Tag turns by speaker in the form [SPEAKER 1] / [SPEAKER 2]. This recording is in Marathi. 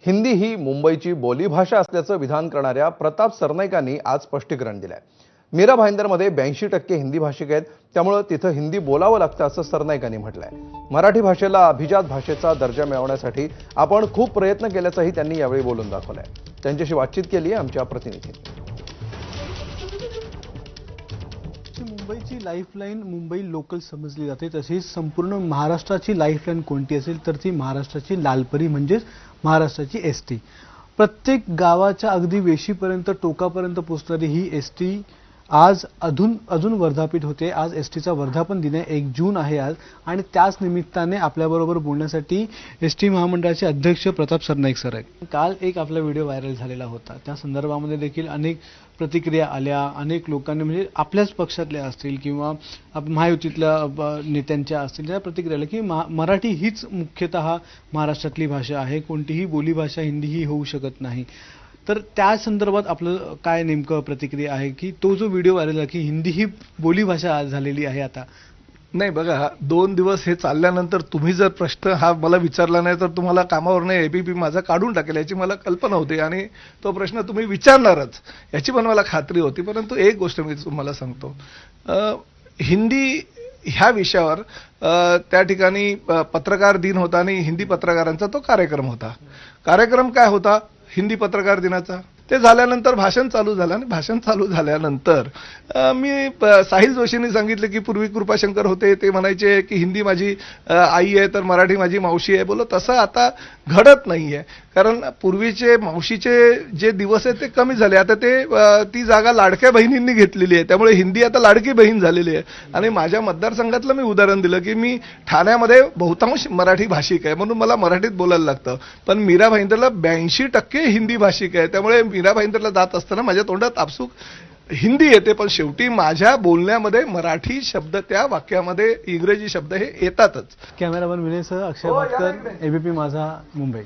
[SPEAKER 1] हिंदी ही मुंबईची बोलीभाषा असल्याचं विधान करणाऱ्या प्रताप सरनाईकांनी आज स्पष्टीकरण दिलंय। मीरा भाईंदरमध्ये 82% हिंदी भाषिक आहेत, त्यामुळे तिथं हिंदी बोलावं लागतं असं सरनाईकांनी म्हटलंय। मराठी भाषेला अभिजात भाषेचा दर्जा मिळवण्यासाठी आपण खूप प्रयत्न केल्याचंही त्यांनी यावेळी बोलून दाखवलंय। त्यांच्याशी बातचीत केली आमच्या प्रतिनिधींनी।
[SPEAKER 2] मुंबईची लाईफलाईन मुंबई लोकल समजली जाते, तसेच संपूर्ण महाराष्ट्राची लाईफलाईन कोणती असेल तर ती महाराष्ट्राची लालपरी म्हणजेच महाराष्ट्राची एसटी। प्रत्येक गावाच्या अगदी वेशीपर्यंत टोकापर्यंत पोहोचणारी ही एसटी आज अजून वर्धापित होते। आज एसटीचा वर्धापन दिन आहे, 1 जून आहे आज, आणि त्याच निमित्ताने आपल्याबरोबर बोलण्यासाठी एसटी महामंडळाचे अध्यक्ष प्रताप सरनाईक सर आहेत। काल एक आपला व्हिडिओ व्हायरल झालेला होता, त्या संदर्भामध्ये देखील अनेक प्रतिक्रिया आल्या। अनेक लोकांनी म्हणजे आपल्याच पक्षातल्या असतील किंवा महायुतीतल्या नेत्यांच्या असतील त्या प्रतिक्रिया आल्या की मराठी हीच मुख्यतः महाराष्ट्रातली भाषा आहे, कोणतीही बोलीभाषा हिंदी ही होऊ शकत नाही। तर त्या संदर्भात आपलं काय नेमकं प्रतिक्रिया आहे की तो जो व्हिडिओ व्हायरल झाला की हिंदी ही बोलीभाषा झालेली आहे आता?
[SPEAKER 3] नाही बघा, 2 दिवस हे चालल्यानंतर तुम्ही जर प्रश्न हा मला विचारला नाही तर तुम्हाला कामावर नाही एबीपी माझा काढून टाकेल याची मला कल्पना होती, आणि तो प्रश्न तुम्ही विचारणारच याची पण मला खात्री होती। परंतु एक गोष्ट मी तुम्हाला सांगतो, हिंदी ह्या विषयावर त्या ठिकाणी पत्रकार दिन होता आणि हिंदी पत्रकारांचा तो कार्यक्रम होता। कार्यक्रम काय होता हिंदी पत्रकार दिनाचा? ते झाल्यानंतर भाषण चालू झालं, आणि भाषण चालू झाल्यानंतर मी साहिल जोशींनी सांगितलं की पूर्वी कृपाशंकर होते, ते म्हणायचे की हिंदी माझी आई आहे तर मराठी माझी मावशी आहे। बोलो तसं आता घडत नाहीये, कारण पूर्वीचे मावशीचे जे दिवस आहेत ते कमी झाले, आता ते ती जागा लाडक्या बहिणींनी घेतलेली आहे, त्यामुळे हिंदी आता लाडकी बहीण झालेली आहे। आणि माझ्या मतदारसंघातलं मी उदाहरण दिलं की मी ठाण्यामध्ये बहुतांश मराठी भाषिक आहे, म्हणून मला मराठीत बोलायला लागतं, पण मीरा भाईंदरला 82% हिंदी भाषिक आहे, त्यामुळे मीरा भाईंदरला जात असताना माझ्या तोंडात आपसूक हिंदी येते, पण शेवटी माझ्या बोलण्यामध्ये मराठी शब्द त्या वाक्यामध्ये इंग्रजी शब्द हे येतातच।
[SPEAKER 2] कॅमेरामन विनय सह अक्षय भाटकर, एबीपी माझा, मुंबई।